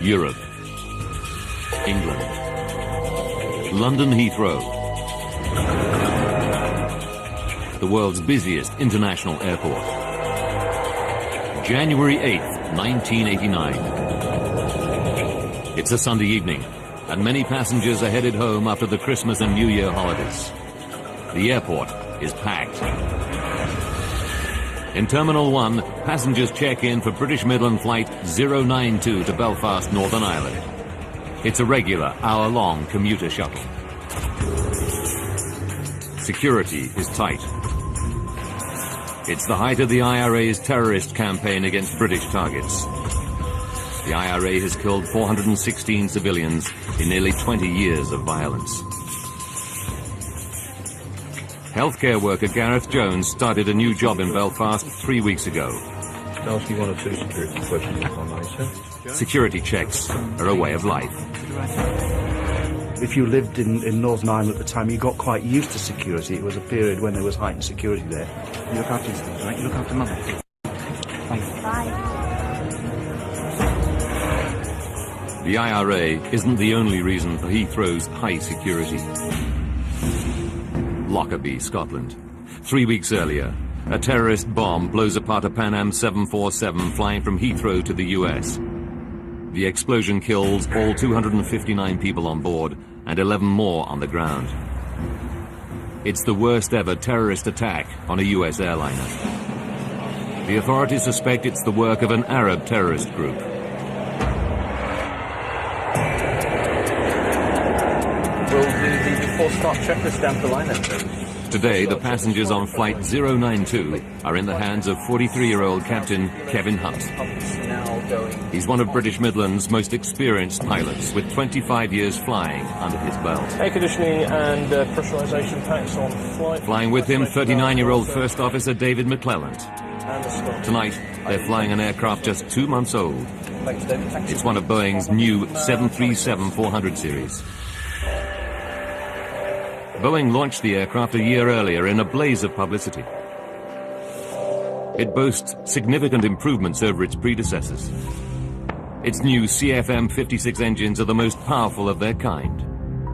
Europe, England, London Heathrow, the world's busiest international airport. January 8th, 1989. It's a Sunday evening, and many passengers are headed home after the Christmas and New Year holidays. The airport is packed. In Terminal 1, passengers check in for British Midland Flight 092 to Belfast, Northern Ireland. It's a regular, hour-long commuter shuttle. Security is tight. It's the height of the IRA's terrorist campaign against British targets. The IRA has killed 416 civilians in nearly 20 years of violence. Healthcare worker Gareth Jones started a new job in Belfast 3 weeks ago. Can I ask you one or two security questions if I may, sir? Security checks are a way of life. If you lived in Northern Ireland at the time, you got quite used to security. It was a period when there was heightened security there. You look after yourselves, right? You look after Mum. Thanks. Bye. The IRA isn't the only reason for Heathrow's high security. Lockerbie, Scotland. 3 weeks earlier, a terrorist bomb blows apart a Pan Am 747 flying from Heathrow to the US. The explosion kills all 259 people on board and 11 more on the ground. It's the worst ever terrorist attack on a US airliner. The authorities suspect it's the work of an Arab terrorist group. Will the before start checklist down the line then, please? Today, the passengers on Flight 092 are in the hands of 43-year-old Captain Kevin Hunt. He's one of British Midland's most experienced pilots, with 25 years flying under his belt. Air conditioning and pressurization packs on flight. Flying with him, 39-year-old First Officer David McClelland. Tonight, they're flying an aircraft just 2 months old. It's one of Boeing's new 737-400 series. Boeing launched the aircraft a year earlier in a blaze of publicity. It boasts significant improvements over its predecessors. Its new CFM56 engines are the most powerful of their kind,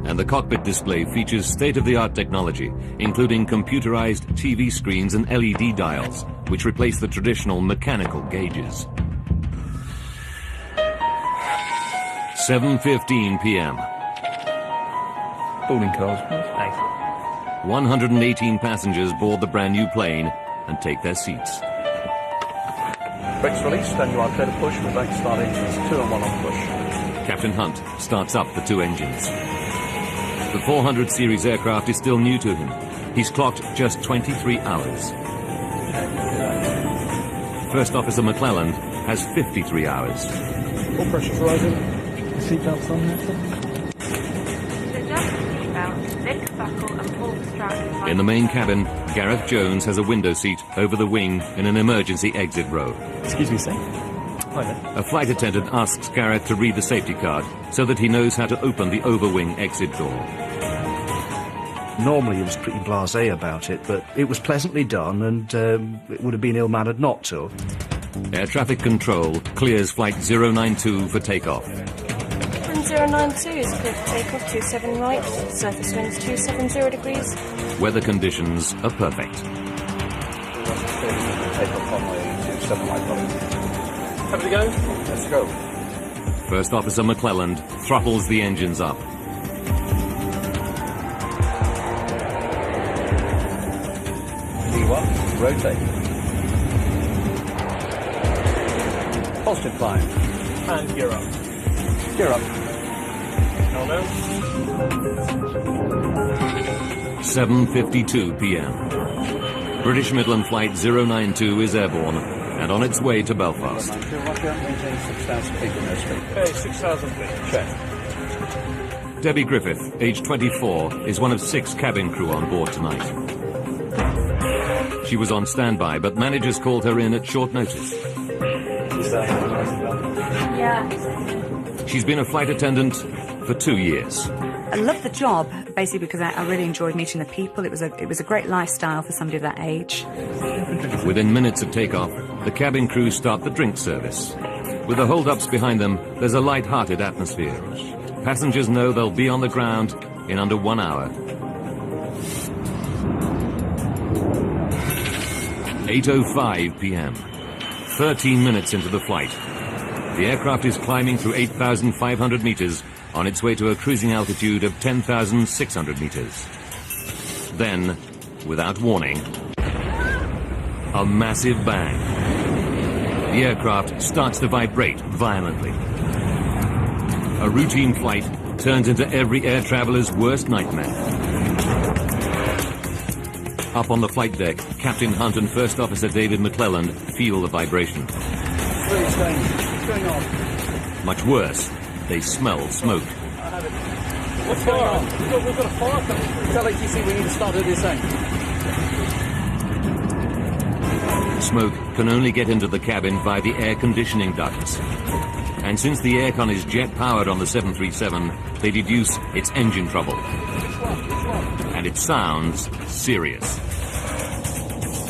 and the cockpit display features state-of-the-art technology, including computerized TV screens and LED dials, which replace the traditional mechanical gauges. 7:15 p.m. Boarding cars, please. Thanks. 118 passengers board the brand new plane and take their seats. Brakes released, then you are clear to push. We're back to start engines 2 and 1 on push. Captain Hunt starts up the 2 engines. The 400 series aircraft is still new to him. He's clocked just 23 hours. First Officer McClelland has 53 hours. All pressures rising. Seatbelts on there, sir? In the main cabin, Gareth Jones has a window seat over the wing in an emergency exit row. Excuse me, sir. Hi there. A flight attendant asks Gareth to read the safety card so that he knows how to open the overwing exit door. Normally he was pretty blasé about it, but it was pleasantly done, and it would have been ill-mannered not to. Air traffic control clears Flight 092 for takeoff. 092 is clear for takeoff, 27 right, surface winds 270 degrees. Weather conditions are perfect. Takeoff runway 27 right, happy to go? Let's go. First Officer McClelland throttles the engines up. D1, rotate. Positive climb. And gear up. Gear up. 7:52 p.m. British Midland Flight 092 is airborne and on its way to Belfast. Maintain 6,000 feet in airspeed. Okay, 6,000 feet. Check. Debbie Griffith, age 24, is one of 6 cabin crew on board tonight. She was on standby, but managers called her in at short notice. Yeah. She's been a flight attendant for 2 years. I loved the job, basically because I really enjoyed meeting the people. It was a great lifestyle for somebody of that age. Within minutes of takeoff, the cabin crew start the drink service. With the hold-ups behind them, there's a light-hearted atmosphere. Passengers know they'll be on the ground in under 1 hour. 8:05 p.m. 13 minutes into the flight. The aircraft is climbing through 8,500 meters on its way to a cruising altitude of 10,600 meters. Then, without warning, a massive bang. The aircraft starts to vibrate violently. A routine flight turns into every air traveler's worst nightmare. Up on the flight deck, Captain Hunt and First Officer David McClelland feel the vibration. Very strange. What's going on? Much worse, they smell smoke. What's going on? We've got a fire coming. Tell ATC we need to start at this end. Smoke can only get into the cabin via the air conditioning ducts. And since the aircon is jet-powered on the 737, they deduce it's engine trouble. And it sounds serious.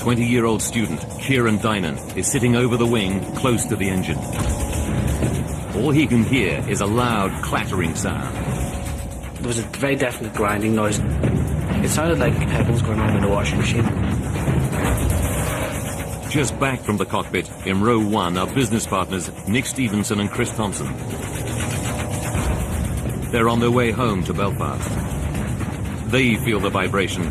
20-year-old student Kieran Dynan is sitting over the wing close to the engine. All he can hear is a loud clattering sound. There was a very definite grinding noise. It sounded like pebbles going on in a washing machine. Just back from the cockpit, in row 1, are business partners Nick Stevenson and Chris Thompson. They're on their way home to Belfast. They feel the vibration.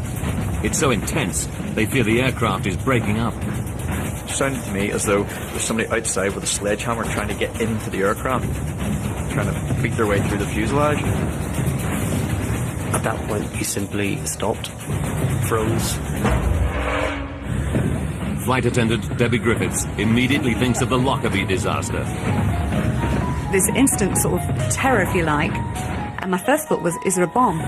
It's so intense, they fear the aircraft is breaking up. It sounded to me as though there's somebody outside with a sledgehammer trying to get into the aircraft, trying to beat their way through the fuselage. At that point, he simply stopped, froze. Flight attendant Debbie Griffiths immediately thinks of the Lockerbie disaster. This instant sort of terror, if you like, and my first thought was, is there a bomb?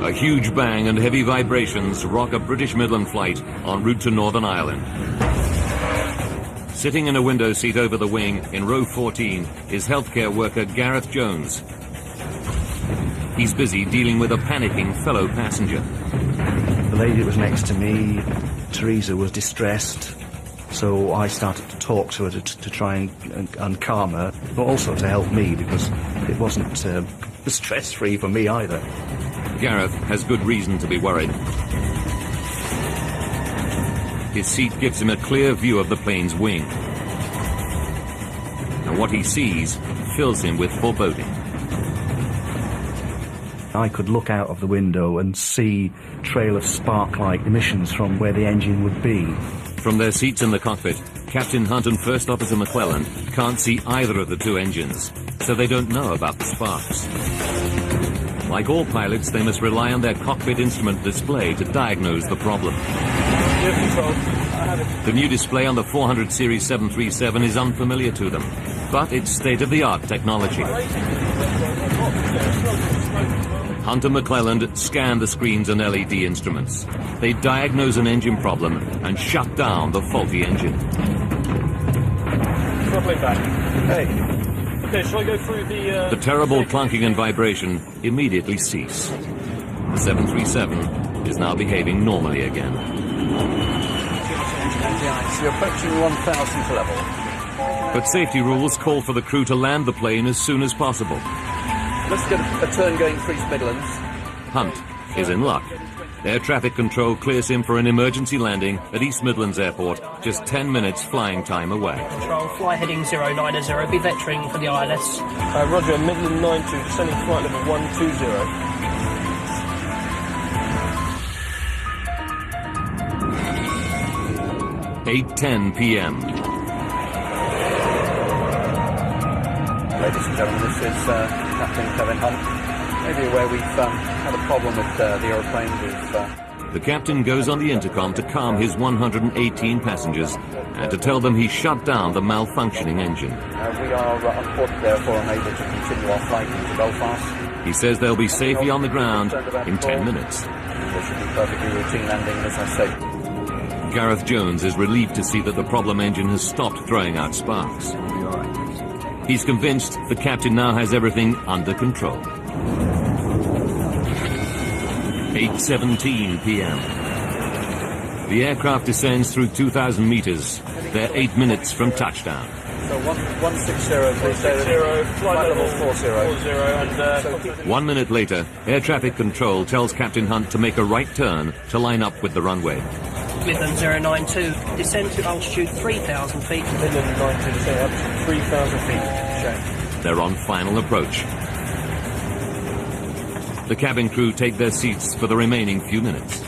A huge bang and heavy vibrations rock a British Midland flight en route to Northern Ireland. Sitting in a window seat over the wing in row 14 is healthcare worker Gareth Jones. He's busy dealing with a panicking fellow passenger. The lady that was next to me, Teresa, was distressed, so I started to talk to her to try and calm her, but also to help me because it wasn't stress-free for me either. Gareth has good reason to be worried. His seat gives him a clear view of the plane's wing. And what he sees fills him with foreboding. I could look out of the window and see a trail of spark-like emissions from where the engine would be. From their seats in the cockpit, Captain Hunt and First Officer McClelland can't see either of the two engines, so they don't know about the sparks. Like all pilots, they must rely on their cockpit instrument display to diagnose the problem. The new display on the 400 Series 737 is unfamiliar to them, but it's state-of-the-art technology. Hunt and McClelland scan the screens and LED instruments. They diagnose an engine problem and shut down the faulty engine. Throttling back. Hey. Okay, shall I go through the... The terrible clunking and vibration immediately cease. The 737 is now behaving normally again. So you're approaching 1,000th level. But safety rules call for the crew to land the plane as soon as possible. Let's get a turn going for East Midlands. Hunt is in luck. Air traffic control clears him for an emergency landing at East Midlands Airport, just 10 minutes flying time away. Control, fly heading 090, be vectoring for the ILS. Roger, Midland 92, descending flight level 120. (8:10 p.m.) Ladies and gentlemen, this is Captain Kevin Hunt. Maybe aware we've had a problem with the aeroplane. The captain goes on the intercom to calm his 118 passengers and to tell them he shut down the malfunctioning engine. We are unfortunately therefore unable to continue our flight into Belfast. He says they'll be safely on the ground in 10 minutes. This should be perfectly routine landing, as I say. Gareth Jones is relieved to see that the problem engine has stopped throwing out sparks. He's convinced the captain now has everything under control. 8:17 p.m. The aircraft descends through 2,000 meters. They're 8 minutes from touchdown. So 160, please. 160, Flight level 40. 40, and 1 minute later, air traffic control tells Captain Hunt to make a right turn to line up with the runway. Midland 092, descend to altitude 3,000 feet. Midland 90, descend up to 3,000 feet. Check. They're on final approach. The cabin crew take their seats for the remaining few minutes.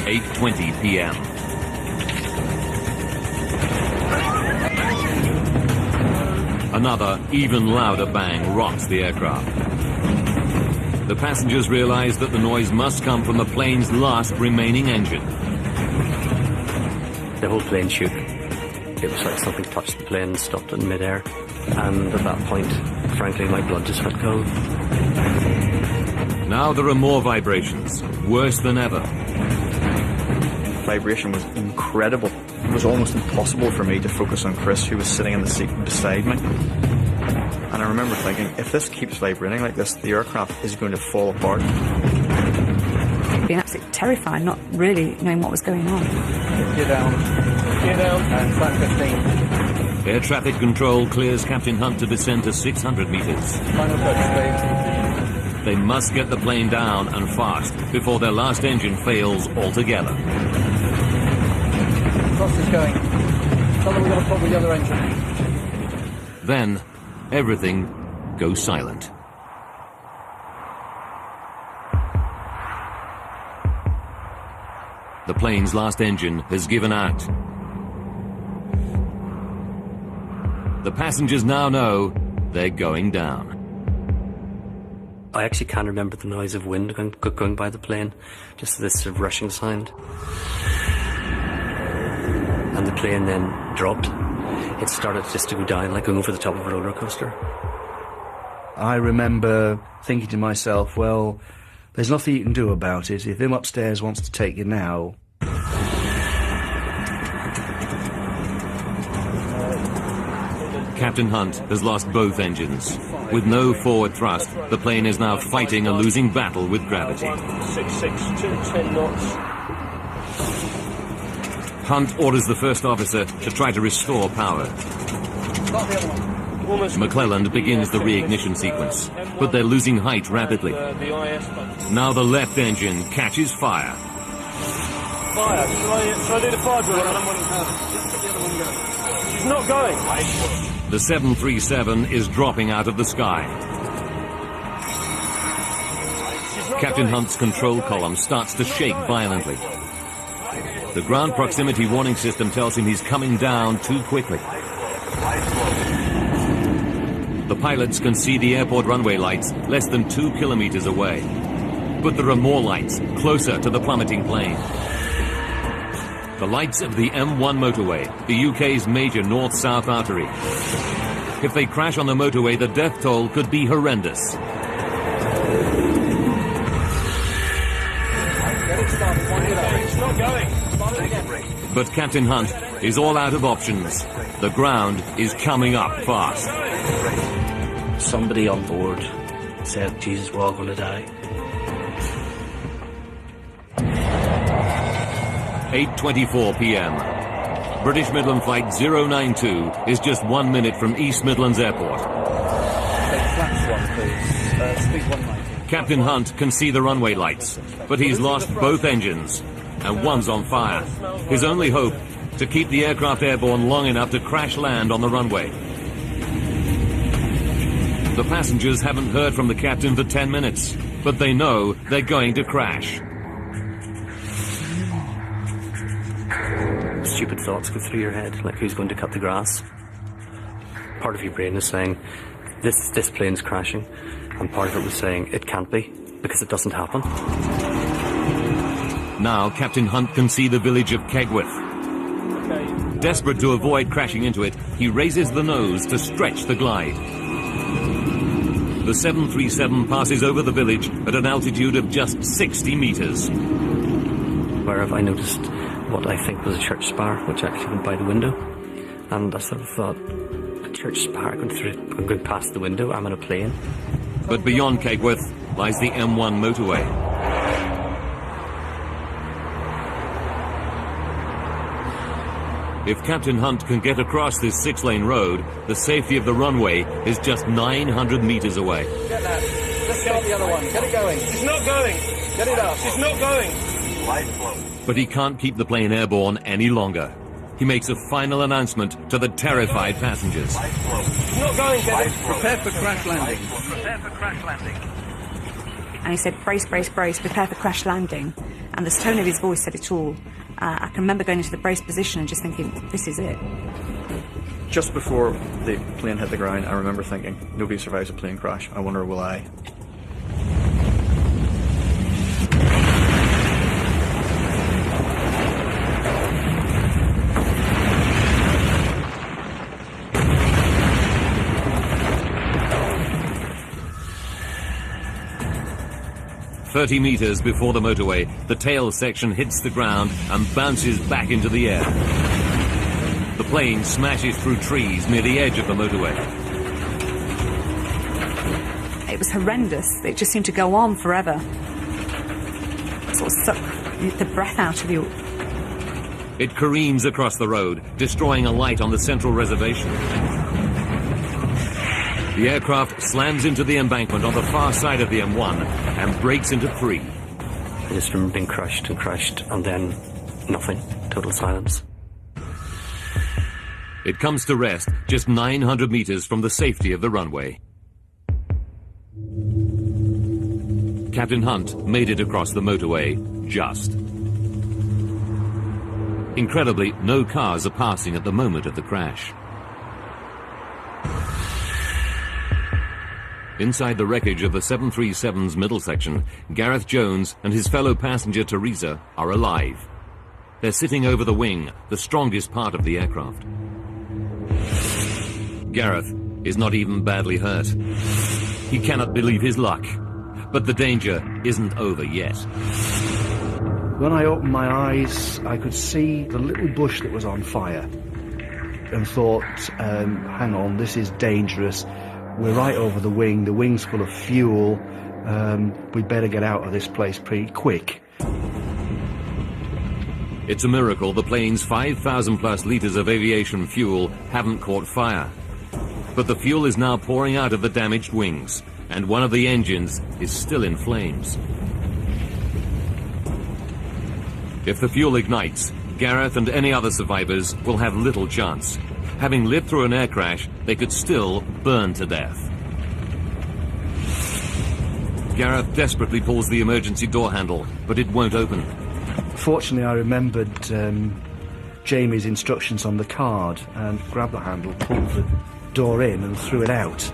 (8:20 p.m.) Another, even louder bang rocks the aircraft. The passengers realize that the noise must come from the plane's last remaining engine. The whole plane shook. It was like something touched the plane and stopped it in midair. And at that point, frankly, my blood just went cold. Now there are more vibrations, worse than ever. Vibration was incredible. It was almost impossible for me to focus on Chris, who was sitting in the seat beside me. And I remember thinking, if this keeps vibrating like this, the aircraft is going to fall apart. Being absolutely terrified, not really knowing what was going on. Gear down. Gear down. And flat 15. Air traffic control clears Captain Hunt to descend to 600 meters. Final touch, please. They must get the plane down and fast before their last engine fails altogether. Frost is going. Tell them we've got a problem with the other engine. Then, everything goes silent. The plane's last engine has given out. The passengers now know they're going down. I actually can't remember the noise of wind going by the plane, just this sort of rushing sound. And the plane then dropped. It started just to go down, like going over the top of a roller coaster. I remember thinking to myself, well, there's nothing you can do about it. If him upstairs wants to take you now... Captain Hunt has lost both engines. With no forward thrust, the plane is now fighting a losing battle with gravity. 166, 10 knots. Hunt orders the first officer to try to restore power. McClelland begins the reignition sequence, but they're losing height rapidly. Now the left engine catches fire. Fire. Shall I do the fire drill? I don't want to. She's not going. The 737 is dropping out of the sky. Captain Hunt's control column starts to shake violently. The ground proximity warning system tells him he's coming down too quickly. The pilots can see the airport runway lights less than 2 kilometers away. But there are more lights closer to the plummeting plane. The lights of the M1 motorway, the UK's major north-south artery. If they crash on the motorway, the death toll could be horrendous. It's not going. But Captain Hunt is all out of options. The ground is coming up fast. Somebody on board said, Jesus, we're all going to die. 8:24 p.m. British Midland Flight 092 is just 1 minute from East Midlands Airport. Flaps one, please. Speed 190. Captain Hunt can see the runway lights, but he's lost both engines, and one's on fire. His only hope, to keep the aircraft airborne long enough to crash land on the runway. The passengers haven't heard from the captain for 10 minutes, but they know they're going to crash. Stupid thoughts go through your head, like who's going to cut the grass. Part of your brain is saying, this plane's crashing, and part of it was saying, it can't be, because it doesn't happen. Now Captain Hunt can see the village of Kegworth. Desperate to avoid crashing into it, he raises the nose to stretch the glide. The 737 passes over the village at an altitude of just 60 meters. Where have I noticed what I think was a church spire, which actually went by the window. And I sort of thought, a church spire going past the window, I'm in a plane. But beyond Kegworth, lies the M1 motorway. If Captain Hunt can get across this 6-lane road, the safety of the runway is just 900 meters away. Get that. Just start the other one. Get it going. She's not going. Get it up. She's not going. But he can't keep the plane airborne any longer. He makes a final announcement to the terrified passengers. She's not going, Kevin. Prepare for crash landing. And he said, brace, brace, brace, prepare for crash landing. And the tone of his voice said it all. I can remember going into the brace position and just thinking, this is it. Just before the plane hit the ground, I remember thinking, nobody survives a plane crash. I wonder, will I? "30 meters before the motorway, the tail section hits the ground and bounces back into the air. The plane smashes through trees near the edge of the motorway. It was horrendous. It just seemed to go on forever. Sort of suck the breath out of you. It careens across the road, destroying a light on the central reservation. The aircraft slams into the embankment on the far side of the M1 and breaks into 3. I just remember being crushed and then nothing. Total silence. It comes to rest just 900 meters from the safety of the runway. Captain Hunt made it across the motorway just. Incredibly, no cars are passing at the moment of the crash. Inside the wreckage of the 737's middle section, Gareth Jones and his fellow passenger Teresa are alive. They're sitting over the wing, the strongest part of the aircraft. Gareth is not even badly hurt. He cannot believe his luck, but the danger isn't over yet. When I opened my eyes, I could see the little bush that was on fire and thought, hang on, this is dangerous. We're right over the wing's full of fuel, we'd better get out of this place pretty quick. It's a miracle the plane's 5,000 plus litres of aviation fuel haven't caught fire. But the fuel is now pouring out of the damaged wings, and one of the engines is still in flames. If the fuel ignites, Gareth and any other survivors will have little chance. Having lived through an air crash, they could still burn to death. Gareth desperately pulls the emergency door handle, but it won't open. Fortunately, I remembered Jamie's instructions on the card and grabbed the handle, pulled the door in and threw it out.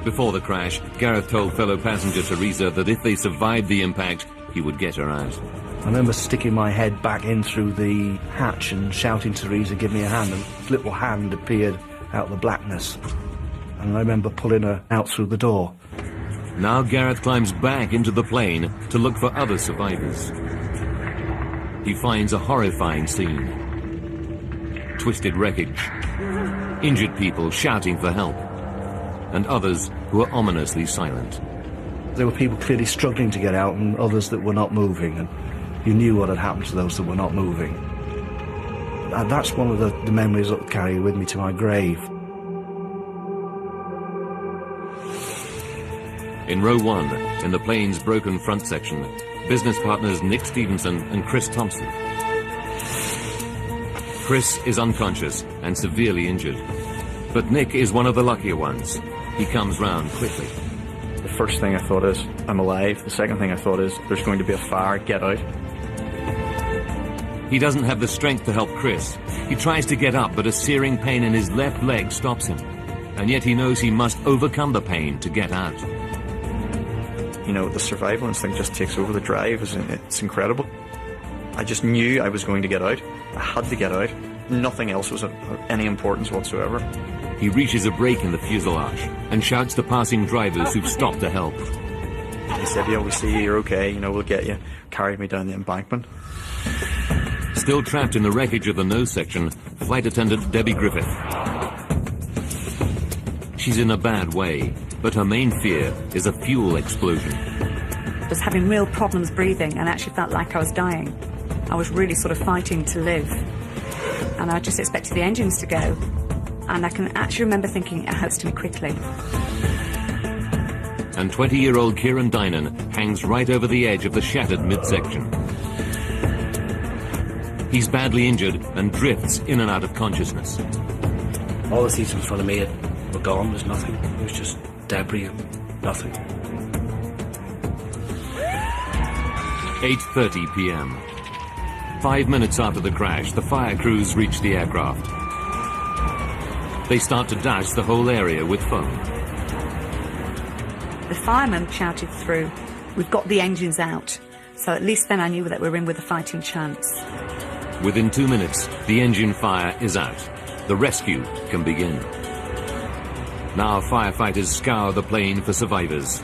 Before the crash, Gareth told fellow passenger Teresa that if they survived the impact, he would get her out. I remember sticking my head back in through the hatch and shouting to Teresa, give me a hand, and this little hand appeared out of the blackness. And I remember pulling her out through the door. Now Gareth climbs back into the plane to look for other survivors. He finds a horrifying scene. Twisted wreckage, injured people shouting for help, and others who are ominously silent. There were people clearly struggling to get out and others that were not moving, and you knew what had happened to those that were not moving. And that's one of the memories I'll carry with me to my grave. In row 1, in the plane's broken front section, business partners Nick Stevenson and Chris Thompson. Chris is unconscious and severely injured, but Nick is one of the luckier ones. He comes round quickly. The first thing I thought is, I'm alive. The second thing I thought is, there's going to be a fire, get out. He doesn't have the strength to help Chris. He tries to get up, but a searing pain in his left leg stops him. And yet he knows he must overcome the pain to get out. You know, the survival instinct just takes over. The drive, it's incredible. I just knew I was going to get out. I had to get out. Nothing else was of any importance whatsoever. He reaches a break in the fuselage and shouts to passing drivers who've stopped to help. He said, yeah, we see you, you're okay, you know, we'll get you. Carried me down the embankment. Still trapped in the wreckage of the nose section, flight attendant Debbie Griffith. She's in a bad way. But her main fear is a fuel explosion. I was having real problems breathing and actually felt like I was dying. I was really sort of fighting to live. And I just expected the engines to go. And I can actually remember thinking, it has to be quickly. And 20-year-old Kieran Dynan hangs right over the edge of the shattered midsection. He's badly injured and drifts in and out of consciousness. All the seats in front of me were gone. There's nothing. It was just debris and nothing. 8:30 p.m. 5 minutes after the crash, the fire crews reach the aircraft. They start to douse the whole area with foam. The fireman shouted through, "We've got the engines out." So at least then I knew that we were in with a fighting chance. Within 2 minutes, the engine fire is out. The rescue can begin. Now firefighters scour the plane for survivors.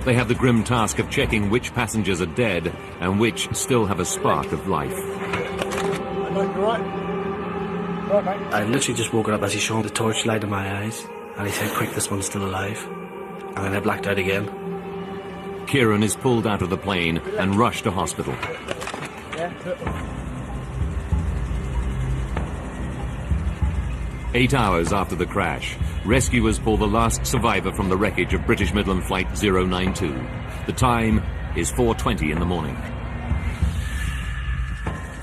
They have the grim task of checking which passengers are dead and which still have a spark of life. I literally just woke up as he shone the torchlight in my eyes, and he said, "Quick, this one's still alive." And then I blacked out again. Kieran is pulled out of the plane and rushed to hospital. 8 hours after the crash, rescuers pull the last survivor from the wreckage of British Midland Flight 092. The time is 4:20 in the morning.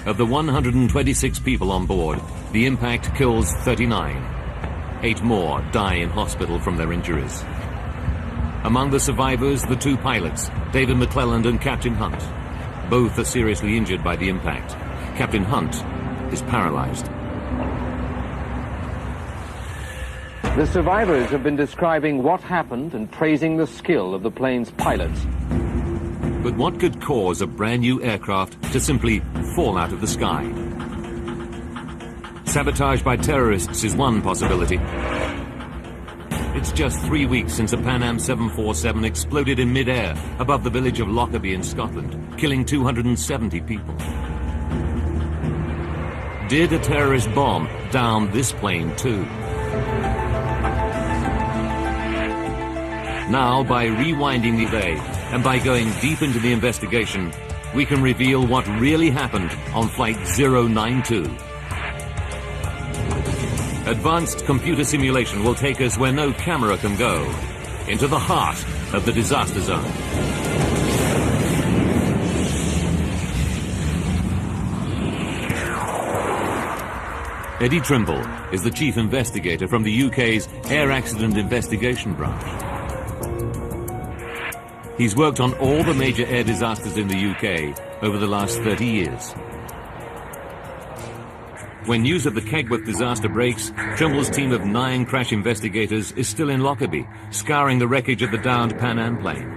Of the 126 people on board, the impact kills 39. 8 more die in hospital from their injuries. Among the survivors, the 2 pilots, David McClelland and Captain Hunt. Both are seriously injured by the impact. Captain Hunt is paralyzed. The survivors have been describing what happened and praising the skill of the plane's pilots. But what could cause a brand new aircraft to simply fall out of the sky? Sabotage by terrorists is one possibility. It's just 3 weeks since a Pan Am 747 exploded in mid-air above the village of Lockerbie in Scotland, killing 270 people. Did a terrorist bomb down this plane too? Now, by rewinding the day and by going deep into the investigation, we can reveal what really happened on Flight 092. Advanced computer simulation will take us where no camera can go, into the heart of the disaster zone. Eddie Trimble is the chief investigator from the UK's Air Accident Investigation Branch. He's worked on all the major air disasters in the UK over the last 30 years. When news of the Kegworth disaster breaks, Trimble's team of 9 crash investigators is still in Lockerbie, scouring the wreckage of the downed Pan Am plane.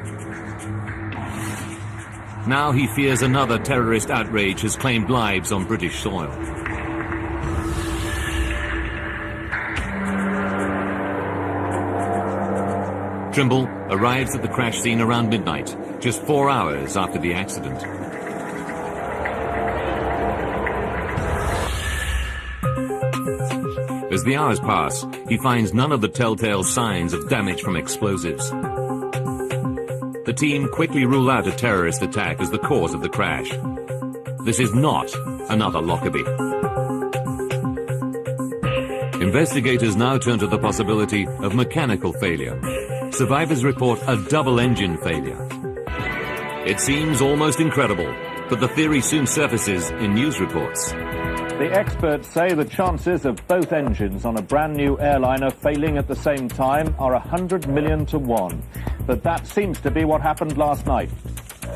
Now he fears another terrorist outrage has claimed lives on British soil. Trimble arrives at the crash scene around midnight, just 4 hours after the accident. As the hours pass, he finds none of the telltale signs of damage from explosives. The team quickly rule out a terrorist attack as the cause of the crash. This is not another Lockerbie. Investigators now turn to the possibility of mechanical failure. Survivors report a double engine failure. It seems almost incredible, but the theory soon surfaces in news reports. The experts say the chances of both engines on a brand new airliner failing at the same time are 100 million to 1. But that seems to be what happened last night.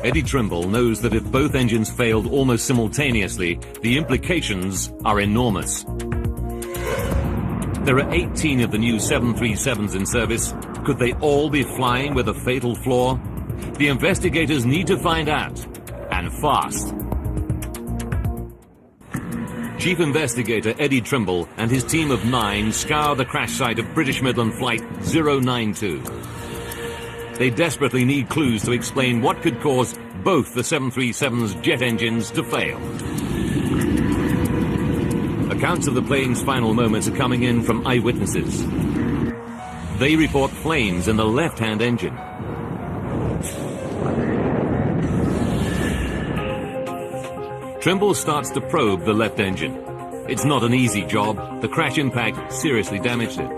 Eddie Trimble knows that if both engines failed almost simultaneously, the implications are enormous. There are 18 of the new 737s in service. Could they all be flying with a fatal flaw? The investigators need to find out, and fast. Chief Investigator Eddie Trimble and his team of 9 scour the crash site of British Midland Flight 092. They desperately need clues to explain what could cause both the 737's jet engines to fail. Accounts of the plane's final moments are coming in from eyewitnesses. they report flames in the left-hand engine. Trimble starts to probe the left engine. It's not an easy job. The crash impact seriously damaged it.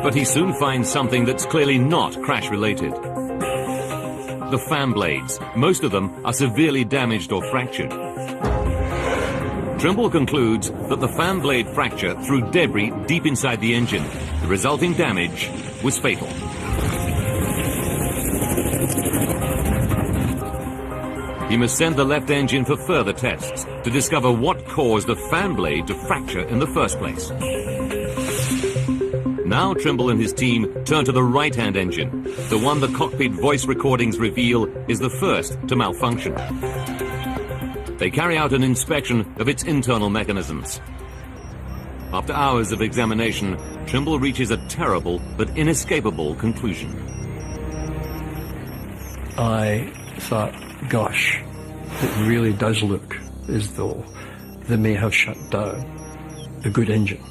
But he soon finds something that's clearly not crash-related. The fan blades. Most of them are severely damaged or fractured. Trimble concludes that the fan blade fracture threw debris deep inside the engine. The resulting damage was fatal. He must send the left engine for further tests to discover what caused the fan blade to fracture in the first place. Now Trimble and his team turn to the right-hand engine, the one the cockpit voice recordings reveal is the first to malfunction. They carry out an inspection of its internal mechanisms. After hours of examination, Trimble reaches a terrible but inescapable conclusion. I thought, gosh, it really does look as though they may have shut down a good engine.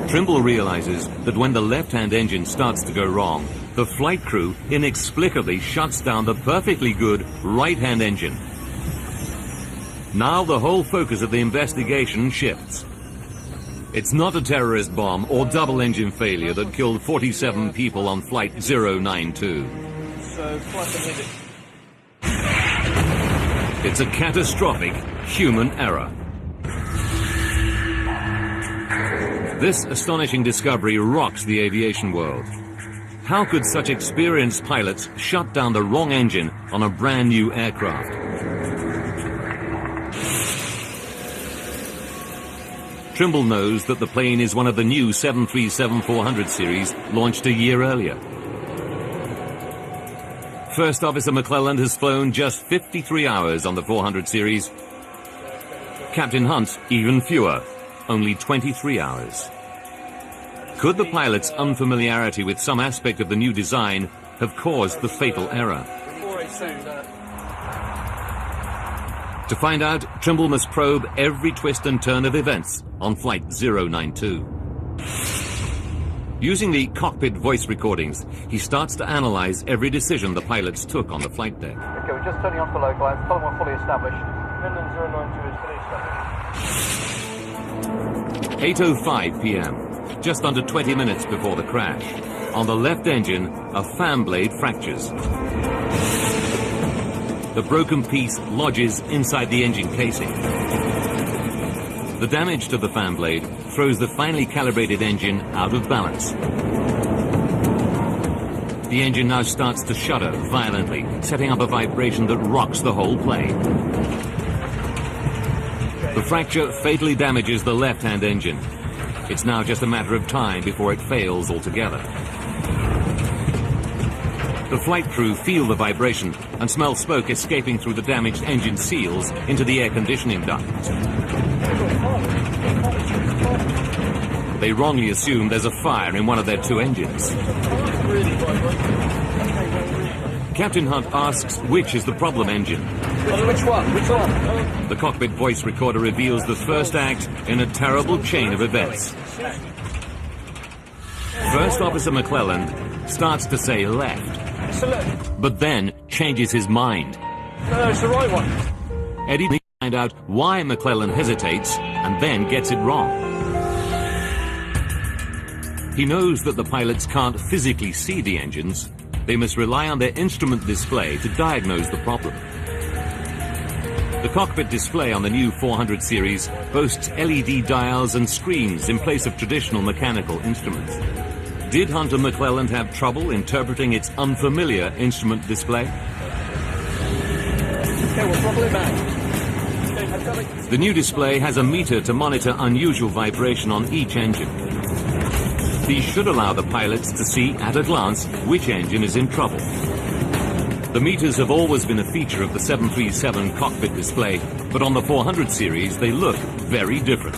Trimble realizes that when the left-hand engine starts to go wrong, the flight crew inexplicably shuts down the perfectly good right-hand engine. Now the whole focus of the investigation shifts. It's not a terrorist bomb or double-engine failure that killed 47 people on Flight 092. It's a catastrophic human error. This astonishing discovery rocks the aviation world. How could such experienced pilots shut down the wrong engine on a brand new aircraft? Trimble knows that the plane is one of the new 737-400 series launched a year earlier. First Officer McClelland has flown just 53 hours on the 400 series. Captain Hunt, even fewer, only 23 hours. Could the pilot's unfamiliarity with some aspect of the new design have caused the fatal error? To find out, Trimble must probe every twist and turn of events on Flight 092. Using the cockpit voice recordings, he starts to analyze every decision the pilots took on the flight deck. Okay, we're just turning off the localizer. Tell them we're fully established. Finland 092 is fully established. 8:05 p.m., just under 20 minutes before the crash. On the left engine, a fan blade fractures. The broken piece lodges inside the engine casing. The damage to the fan blade throws the finely calibrated engine out of balance. The engine now starts to shudder violently, setting up a vibration that rocks the whole plane. The fracture fatally damages the left-hand engine. It's now just a matter of time before it fails altogether. The flight crew feel the vibration and smell smoke escaping through the damaged engine seals into the air conditioning duct. They wrongly assume there's a fire in one of their two engines. Captain Hunt asks which is the problem engine. Which one? Which one? The cockpit voice recorder reveals the first act in a terrible chain of events. First Officer McClelland starts to say left, but then changes his mind. No, it's the right one. Eddie needs to find out why McClelland hesitates and then gets it wrong. He knows that the pilots can't physically see the engines. They must rely on their instrument display to diagnose the problem. The cockpit display on the new 400 series boasts LED dials and screens in place of traditional mechanical instruments. Did Hunter McClelland have trouble interpreting its unfamiliar instrument display? Okay, we're probably back. The new display has a meter to monitor unusual vibration on each engine. These should allow the pilots to see at a glance which engine is in trouble. The meters have always been a feature of the 737 cockpit display, but on the 400 series they look very different.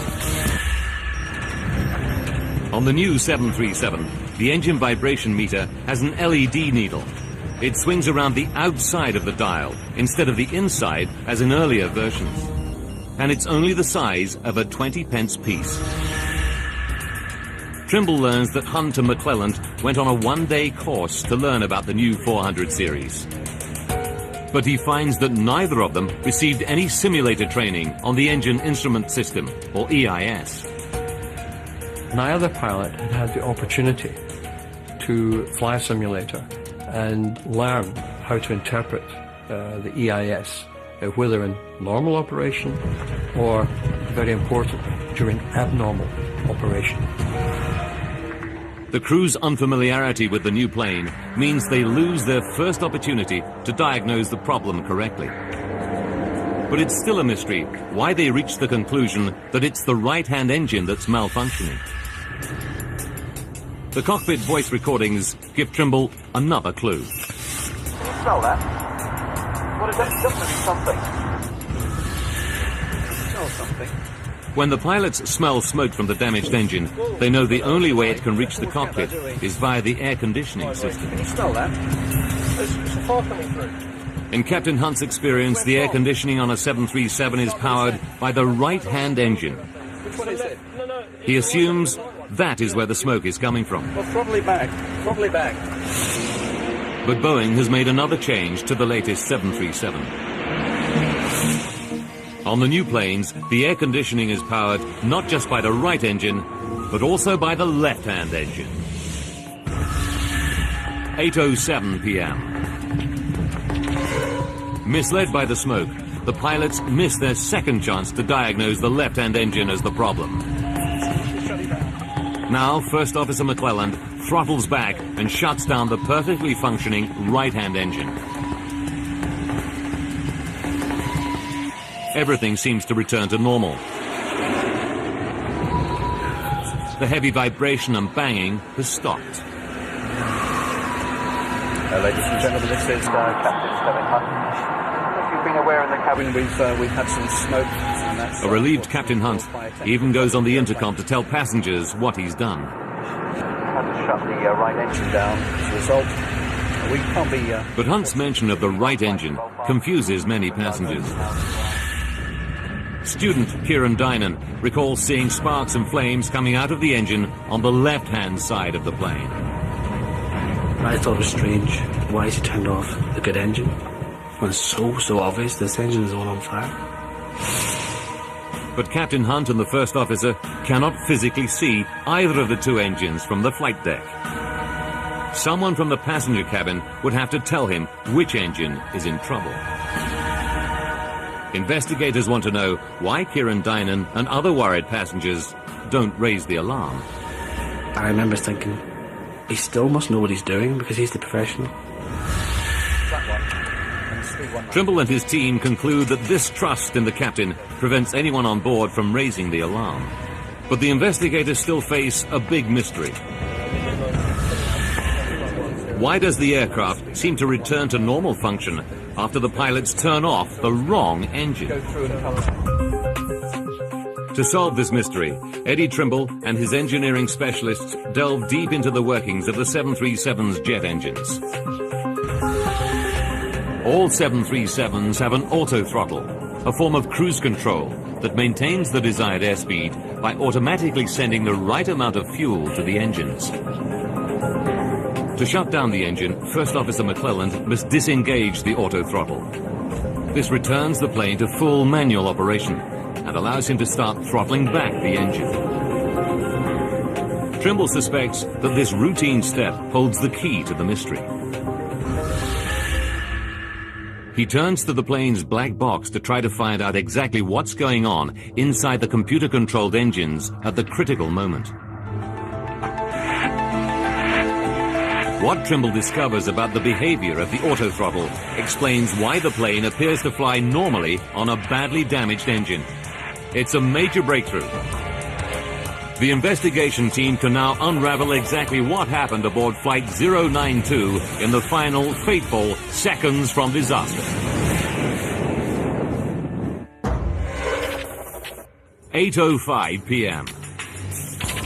On the new 737, the engine vibration meter has an LED needle. It swings around the outside of the dial instead of the inside as in earlier versions. and it's only the size of a 20-pence piece. Trimble learns that Hunt and McClelland went on a one-day course to learn about the new 400 series. But he finds that neither of them received any simulator training on the Engine Instrument System, or EIS. Neither pilot had had the opportunity to fly a simulator and learn how to interpret the EIS, whether in normal operation or, very importantly, during abnormal operation. The crew's unfamiliarity with the new plane means they lose their first opportunity to diagnose the problem correctly. But it's still a mystery why they reached the conclusion that it's the right-hand engine that's malfunctioning. The cockpit voice recordings give Trimble another clue. Can you smell that? What is that? It doesn't mean something. Smell something. When the pilots smell smoke from the damaged engine, they know the only way it can reach the cockpit is via the air conditioning system. Can you smell that? There's a fire coming through. In Captain Hunt's experience, the air conditioning on a 737 is powered by the right-hand engine. Which one is it? He assumes that is where the smoke is coming from. Well, throttle it back. Throttle it back. But Boeing has made another change to the latest 737. On the new planes, the air conditioning is powered not just by the right engine, but also by the left-hand engine. 8:07 p.m. Misled by the smoke, the pilots miss their second chance to diagnose the left-hand engine as the problem. Now, First Officer McClelland throttles back and shuts down the perfectly functioning right-hand engine. Everything seems to return to normal. The heavy vibration and banging has stopped. Ladies and gentlemen, this is Captain Kevin Hunt. If you've been aware in the cabin, we've had some smoke. And that's, A relieved Captain Hunt even goes on the intercom to tell passengers what he's done. Had to shut the right engine down as a result. We can't be... But Hunt's mention of the right engine confuses many passengers. Student Kieran Dynan recalls seeing sparks and flames coming out of the engine on the left-hand side of the plane. I thought it was strange. Why is he turned off the good engine? When it's so obvious this engine is all on fire. But Captain Hunt and the first officer cannot physically see either of the two engines from the flight deck. Someone from the passenger cabin would have to tell him which engine is in trouble. Investigators want to know why Kieran Dynan and other worried passengers don't raise the alarm. I remember thinking, he still must know what he's doing because he's the professional. Trimble and his team conclude that this trust in the captain prevents anyone on board from raising the alarm. But the investigators still face a big mystery. Why does the aircraft seem to return to normal function after the pilots turn off the wrong engine? To solve this mystery, Eddie Trimble and his engineering specialists delve deep into the workings of the 737's jet engines. All 737s have an auto-throttle, a form of cruise control that maintains the desired airspeed by automatically sending the right amount of fuel to the engines. To shut down the engine, First Officer McClelland must disengage the auto-throttle. This returns the plane to full manual operation and allows him to start throttling back the engine. Trimble suspects that this routine step holds the key to the mystery. He turns to the plane's black box to try to find out exactly what's going on inside the computer-controlled engines at the critical moment. What Trimble discovers about the behavior of the autothrottle explains why the plane appears to fly normally on a badly damaged engine. It's a major breakthrough. The investigation team can now unravel exactly what happened aboard Flight 092 in the final, fateful seconds from disaster. 8:05 p.m.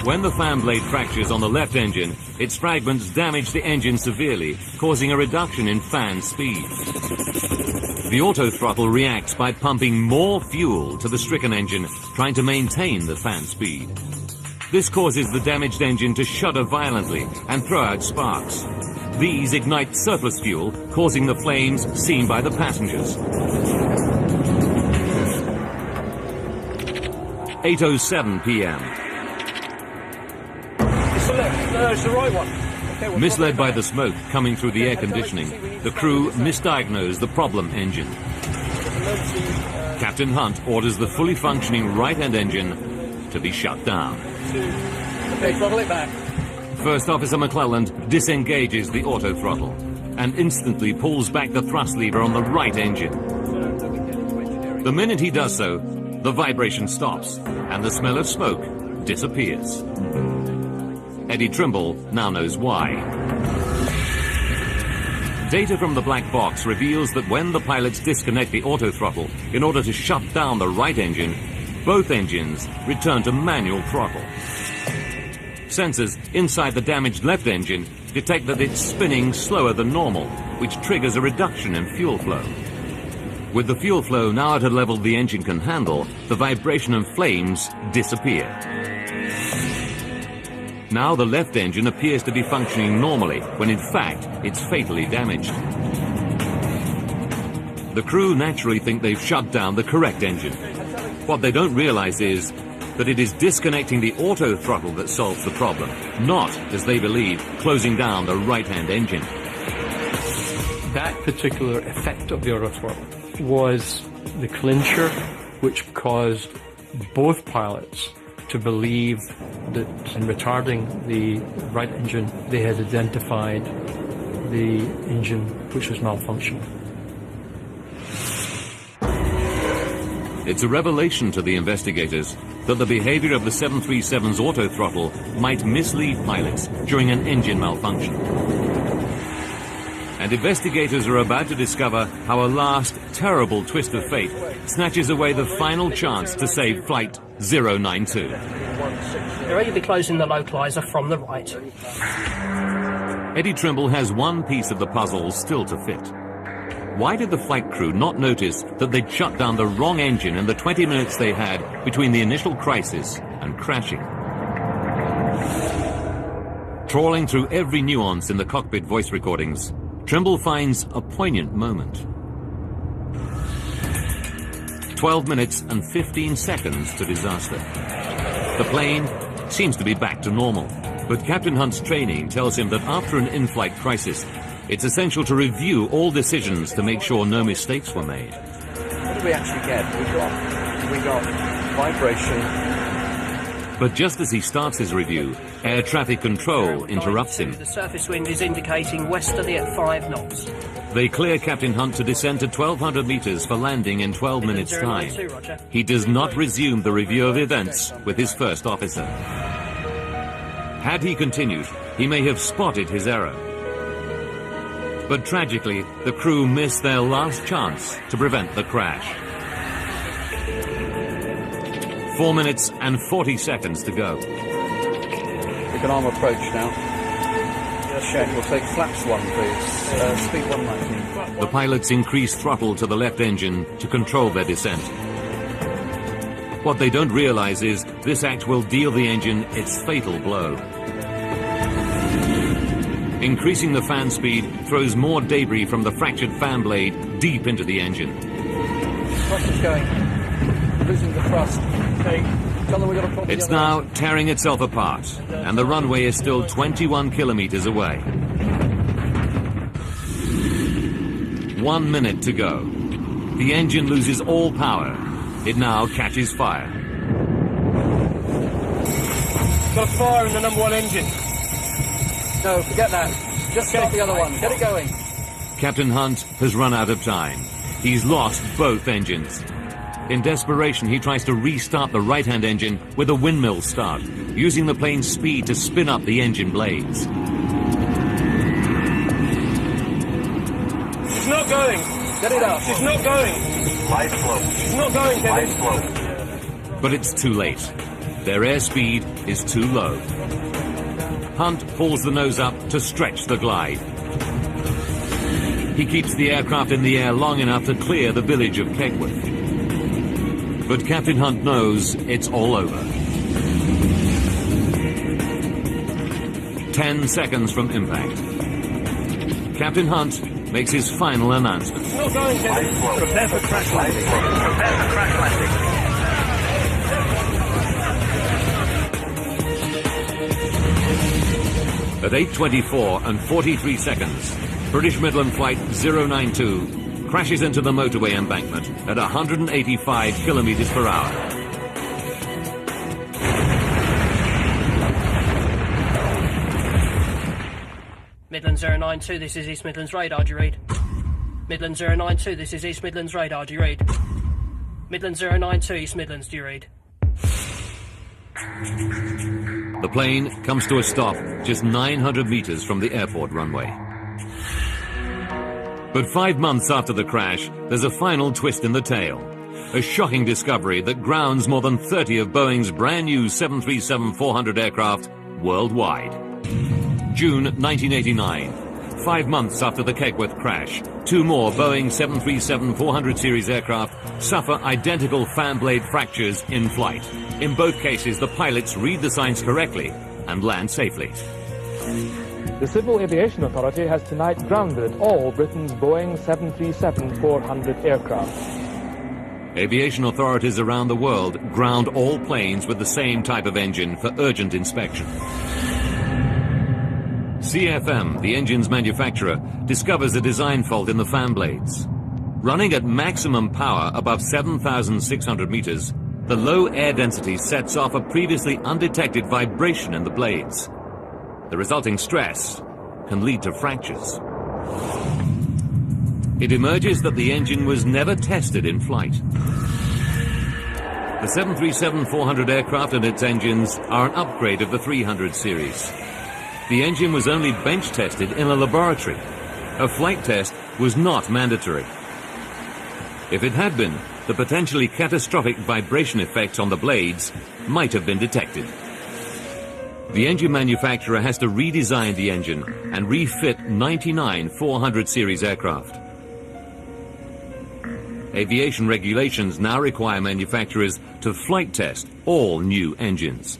When the fan blade fractures on the left engine, its fragments damage the engine severely, causing a reduction in fan speed. The autothrottle reacts by pumping more fuel to the stricken engine, trying to maintain the fan speed. This causes the damaged engine to shudder violently and throw out sparks. These ignite surplus fuel, causing the flames seen by the passengers. 8:07 p.m. It's the left. No, it's the right one. Okay, we'll Misled by the smoke coming through the air conditioning, the crew misdiagnosed the problem engine. Captain Hunt orders the fully functioning right-hand engine to be shut down. Okay, throttle it back. First Officer McClelland disengages the autothrottle and instantly pulls back the thrust lever on the right engine. The minute he does so, the vibration stops and the smell of smoke disappears. Eddie Trimble now knows why. Data from the black box reveals that when the pilots disconnect the autothrottle in order to shut down the right engine, both engines return to manual throttle. Sensors inside the damaged left engine detect that it's spinning slower than normal, which triggers a reduction in fuel flow. With the fuel flow now at a level the engine can handle, the vibration and flames disappear. Now the left engine appears to be functioning normally, when in fact it's fatally damaged. The crew naturally think they've shut down the correct engine. What they don't realize is that it is disconnecting the auto throttle that solves the problem, not, as they believe, closing down the right-hand engine. That particular effect of the auto throttle was the clincher which caused both pilots to believe that in retarding the right engine, they had identified the engine which was malfunctioning. It's a revelation to the investigators that the behavior of the 737's autothrottle might mislead pilots during an engine malfunction. And investigators are about to discover how a last terrible twist of fate snatches away the final chance to save Flight 092. They're going to be closing the localizer from the right. Eddie Trimble has one piece of the puzzle still to fit. Why did the flight crew not notice that they'd shut down the wrong engine in the 20 minutes they had between the initial crisis and crashing? Trawling through every nuance in the cockpit voice recordings, Trimble finds a poignant moment. 12 minutes and 15 seconds to disaster. The plane seems to be back to normal, but Captain Hunt's training tells him that after an in-flight crisis, it's essential to review all decisions to make sure no mistakes were made. What did we actually get? We got vibration. But just as he starts his review, air traffic control interrupts him. The surface wind is indicating westerly at 5 knots. They clear Captain Hunt to descend to 1,200 meters for landing in 12 minutes' time. He does not resume the review of events with his first officer. Had he continued, he may have spotted his error. But tragically, the crew missed their last chance to prevent the crash. 4 minutes and 40 seconds to go. We can arm approach now. Check, we'll take flaps 1, please. Speed 190. The pilots increase throttle to the left engine to control their descent. What they don't realize is this act will deal the engine its fatal blow. Increasing the fan speed throws more debris from the fractured fan blade deep into the engine. Thrust is going. Losing the thrust. Okay. Tell them we got a problem. It's now tearing itself apart, and the runway is still 21 kilometers away. 1 minute to go. The engine loses all power. It now catches fire. Got fire in the number 1 engine. No, forget that. Just start the other one. Get it going. Captain Hunt has run out of time. He's lost both engines. In desperation, he tries to restart the right-hand engine with a windmill start, using the plane's speed to spin up the engine blades. It's not going. Get it out. It's not going. Light slow. It's not going, Kevin. Light slow. But it's too late. Their airspeed is too low. Hunt pulls the nose up to stretch the glide. He keeps the aircraft in the air long enough to clear the village of Kegworth. But Captain Hunt knows it's all over. 10 seconds from impact. Captain Hunt makes his final announcement. Not going, Kevin. Prepare for crash landing. Prepare for crash landing. At 8:24 and 43 seconds, British Midland Flight 092 crashes into the motorway embankment at 185 kilometers per hour. Midland 092, this is East Midlands radar, do you read? Midland 092, this is East Midlands radar, do you read? Midland 092, East Midlands, do you read? The plane comes to a stop just 900 meters from the airport runway. But 5 months after the crash, there's a final twist in the tale. A shocking discovery that grounds more than 30 of Boeing's brand new 737-400 aircraft worldwide. June 1989. 5 months after the Kegworth crash, 2 more Boeing 737-400 series aircraft suffer identical fan blade fractures in flight. In both cases, the pilots read the signs correctly and land safely. The Civil Aviation Authority has tonight grounded all Britain's Boeing 737-400 aircraft. Aviation authorities around the world ground all planes with the same type of engine for urgent inspection. CFM, the engine's manufacturer, discovers a design fault in the fan blades. Running at maximum power above 7,600 meters, the low air density sets off a previously undetected vibration in the blades. The resulting stress can lead to fractures. It emerges that the engine was never tested in flight. The 737-400 aircraft and its engines are an upgrade of the 300 series. The engine was only bench tested in a laboratory. A flight test was not mandatory. If it had been, the potentially catastrophic vibration effects on the blades might have been detected. The engine manufacturer has to redesign the engine and refit 99 400 series aircraft. Aviation regulations now require manufacturers to flight test all new engines.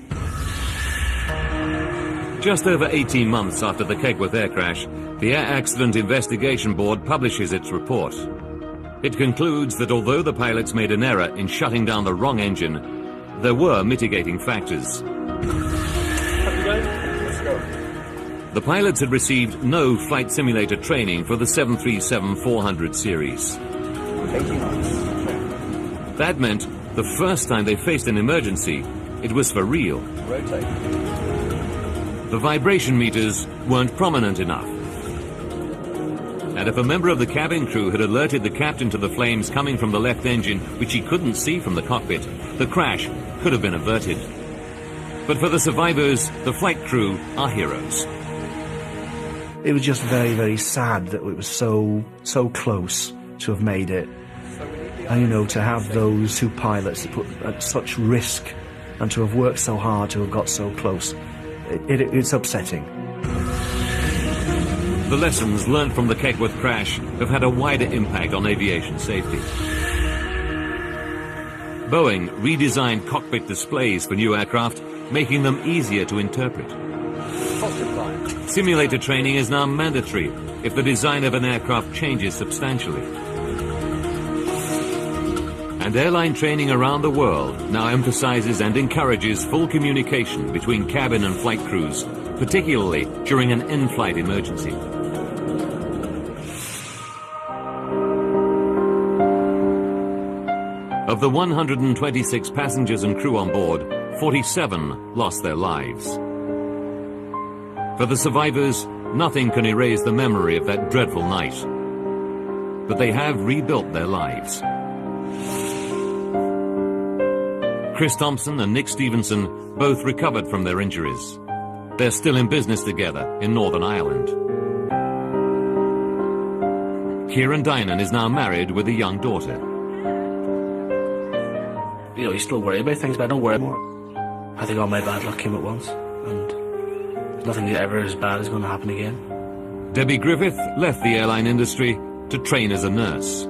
Just over 18 months after the Kegworth air crash, the Air Accident Investigation Board publishes its report. It concludes that although the pilots made an error in shutting down the wrong engine, there were mitigating factors. The pilots had received no flight simulator training for the 737-400 series. 18 months. That meant the first time they faced an emergency, it was for real. Rotate. The vibration meters weren't prominent enough. And if a member of the cabin crew had alerted the captain to the flames coming from the left engine, which he couldn't see from the cockpit, the crash could have been averted. But for the survivors, the flight crew are heroes. It was just very, very sad that it was so close to have made it. And, you know, to have those 2 pilots put at such risk and to have worked so hard to have got so close, it's upsetting. The lessons learned from the Kegworth crash have had a wider impact on aviation safety. Boeing redesigned cockpit displays for new aircraft, making them easier to interpret. Simulator training is now mandatory if the design of an aircraft changes substantially. And airline training around the world now emphasizes and encourages full communication between cabin and flight crews, particularly during an in-flight emergency. Of the 126 passengers and crew on board, 47 lost their lives. For the survivors, nothing can erase the memory of that dreadful night. But they have rebuilt their lives. Chris Thompson and Nick Stevenson both recovered from their injuries. They're still in business together in Northern Ireland. Kieran Dynan is now married with a young daughter. You know, you still worry about things, but I don't worry more. I think all my bad luck came at once, and nothing ever as bad is going to happen again. Debbie Griffith left the airline industry to train as a nurse.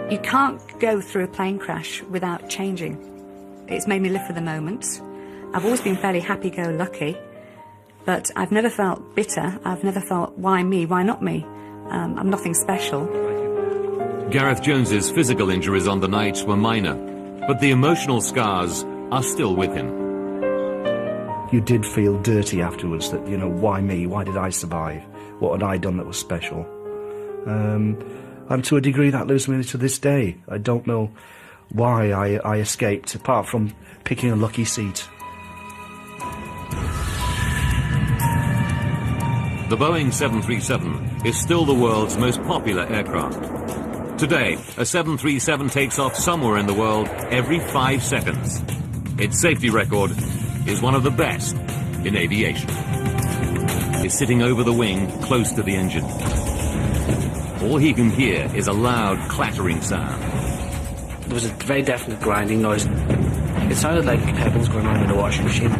You can't go through a plane crash without changing. It's made me live for the moment. I've always been fairly happy-go-lucky, but I've never felt bitter. I've never felt, why me, why not me? I'm nothing special. Gareth Jones's physical injuries on the night were minor, but the emotional scars are still with him. You did feel dirty afterwards, that, you know, why me? Why did I survive? What had I done that was special? And to a degree that lives with me to this day. I don't know why I escaped, apart from picking a lucky seat. The Boeing 737 is still the world's most popular aircraft. Today, a 737 takes off somewhere in the world every 5 seconds. Its safety record is one of the best in aviation. It's sitting over the wing, close to the engine. All he can hear is a loud clattering sound. There was a very definite grinding noise. It sounded like pebbles going on in a washing machine.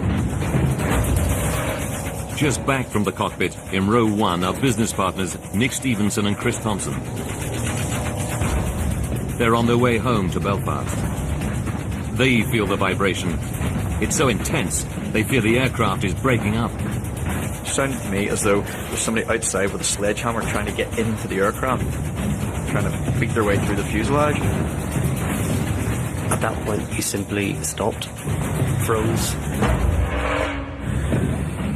Just back from the cockpit, in row 1 are business partners Nick Stevenson and Chris Thompson. They're on their way home to Belfast. They feel the vibration. It's so intense, they fear the aircraft is breaking up. It sounded to me as though there's somebody outside with a sledgehammer trying to get into the aircraft, trying to beat their way through the fuselage. At that point, he simply stopped, froze.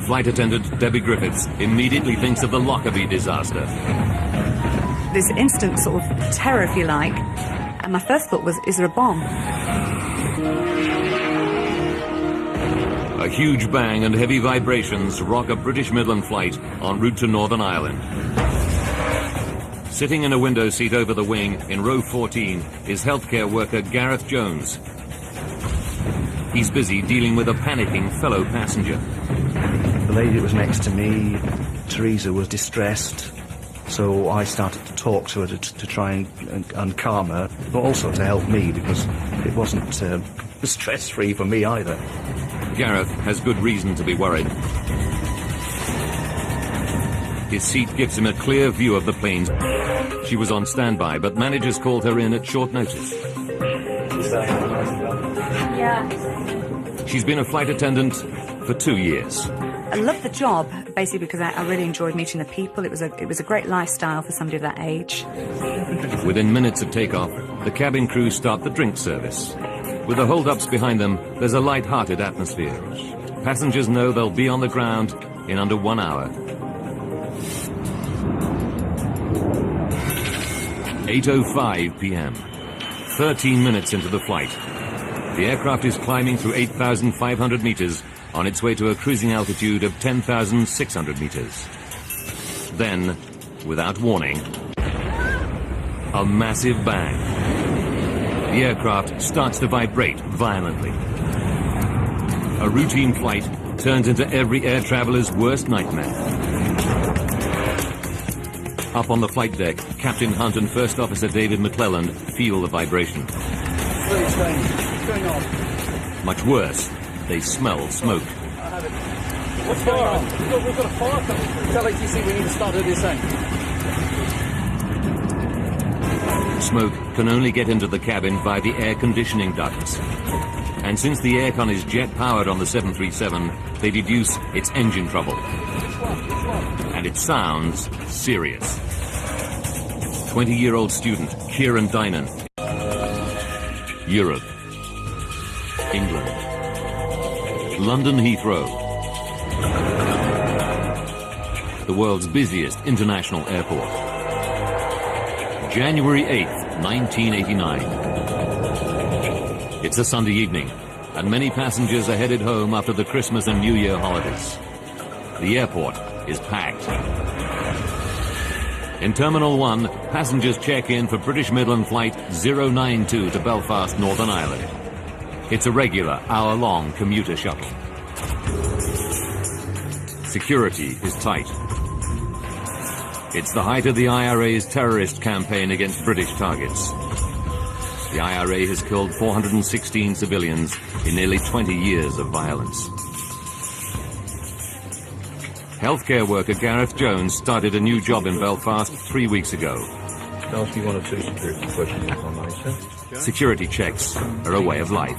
Flight attendant Debbie Griffiths immediately thinks of the Lockerbie disaster. This instant sort of terror, if you like, and my first thought was, is there a bomb? A huge bang and heavy vibrations rock a British Midland flight en route to Northern Ireland. Sitting in a window seat over the wing in row 14 is healthcare worker Gareth Jones. He's busy dealing with a panicking fellow passenger. The lady that was next to me, Teresa, was distressed, so I started to talk to her to try and calm her, but also to help me, because it wasn't stress-free for me either. Gareth has good reason to be worried. His seat gives him a clear view of the planes. She was on standby, but managers called her in at short notice. Yeah. She's been a flight attendant for 2 years. I loved the job, basically because I really enjoyed meeting the people. It was a great lifestyle for somebody of that age. Within minutes of takeoff, the cabin crew start the drink service. With the hold-ups behind them, there's a light-hearted atmosphere. Passengers know they'll be on the ground in under 1 hour. 8:05 p.m. 13 minutes into the flight. The aircraft is climbing through 8,500 meters on its way to a cruising altitude of 10,600 meters. Then, without warning, a massive bang. The aircraft starts to vibrate violently. A routine flight turns into every air traveler's worst nightmare. Up on the flight deck, Captain Hunt and First Officer David McClelland feel the vibration. Very strange. What's going on? Much worse, they smell smoke. What's going on? We've got a fire coming. Tell ATC we need to start a descent. Smoke can only get into the cabin via the air conditioning ducts. And since the aircon is jet-powered on the 737, they deduce it's engine trouble. And it sounds serious. 20-year-old student Kieran Dynan. Europe. England. London Heathrow. The world's busiest international airport. January 8th, 1989. It's a Sunday evening, and many passengers are headed home after the Christmas and New Year holidays. The airport is packed. In Terminal 1, passengers check in for British Midland Flight 092 to Belfast, Northern Ireland. It's a regular hour-long commuter shuttle. Security is tight. It's the height of the IRA's terrorist campaign against British targets. The IRA has killed 416 civilians in nearly 20 years of violence. Healthcare worker Gareth Jones started a new job in Belfast 3 weeks ago. I'll ask you one or two security questions if I may, sir. Security checks are a way of life.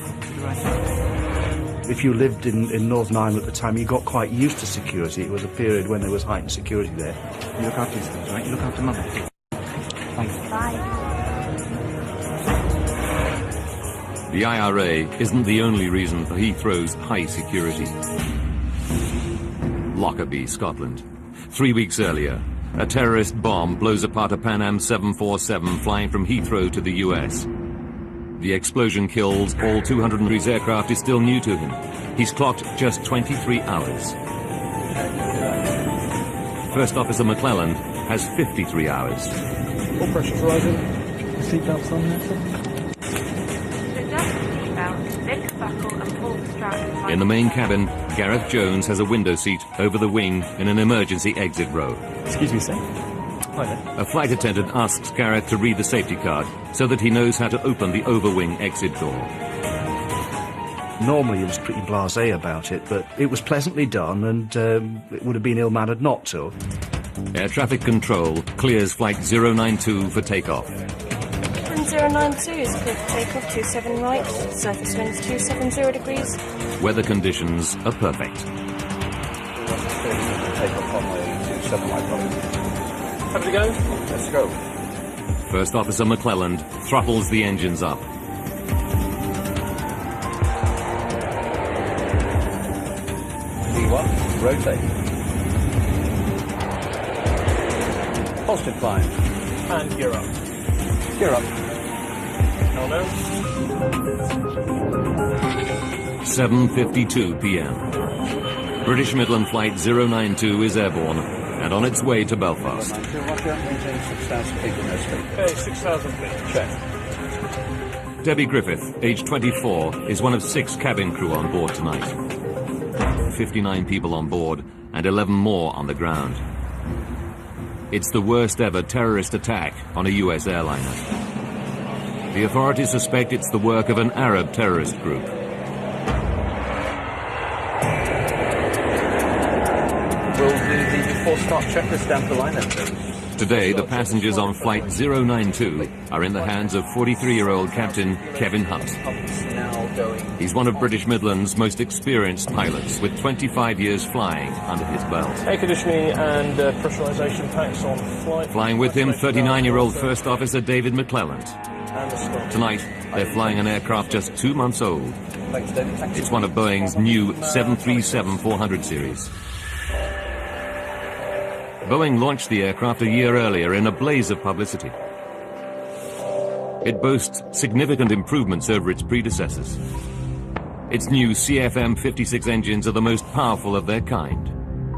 If you lived in Northern Ireland at the time, you got quite used to security. It was a period when there was heightened security there. You look after these things, right? You look after Mother. Thanks. Bye. The IRA isn't the only reason for Heathrow's high security. Lockerbie, Scotland. 3 weeks earlier, a terrorist bomb blows apart a Pan Am 747 flying from Heathrow to the US. The explosion kills all 200. His aircraft is still new to him. He's clocked just 23 hours. First Officer McClelland has 53 hours. All pressures rising. Seatbelts on there, sir. In the main cabin, Gareth Jones has a window seat over the wing in an emergency exit row. Excuse me, sir. Hi there. A flight attendant asks Gareth to read the safety card so that he knows how to open the overwing exit door. Normally he was pretty blasé about it, but it was pleasantly done, and it would have been ill-mannered not to. Air traffic control clears flight 092 for takeoff. 092 is clear for takeoff, 27 right, surface winds 270 degrees. Weather conditions are perfect. Takeoff runway 27 right. Happy to go? Let's go. First Officer McClelland throttles the engines up. V1, rotate. Positive climb. And gear up. Gear up. Oh no. 7:52 p.m. British Midland Flight 092 is airborne and on its way to Belfast. Maintain 6,000 feet in airspeed. Okay, 6,000 feet. Check. Debbie Griffith, age 24, is one of 6 cabin crew on board tonight. 59 people on board and 11 more on the ground. It's the worst ever terrorist attack on a US airliner. The authorities suspect it's the work of an Arab terrorist group. We'll do the before start checklist down the line then, please. Today, the passengers on Flight 092 are in the hands of 43-year-old Captain Kevin Hunt. He's one of British Midland's most experienced pilots, with 25 years flying under his belt. Air conditioning and pressurization packs on flight. Flying with him, 39-year-old First Officer David McClelland. Tonight, they're flying an aircraft just 2 months old. It's one of Boeing's new 737-400 series. Boeing launched the aircraft a year earlier in a blaze of publicity. It boasts significant improvements over its predecessors. Its new CFM56 engines are the most powerful of their kind,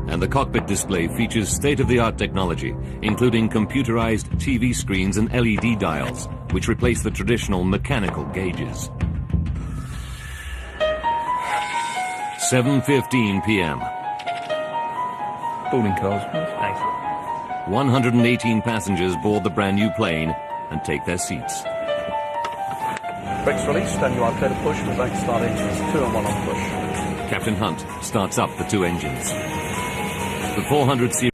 and the cockpit display features state-of-the-art technology, including computerized TV screens and LED dials, which replace the traditional mechanical gauges. 7:15 p.m. Boarding cars. Thanks. 118 passengers board the brand new plane and take their seats. Brakes released, and you are clear to push. We're going to start engines 2 and 1 on push. Captain Hunt starts up the 2 engines. The 400 series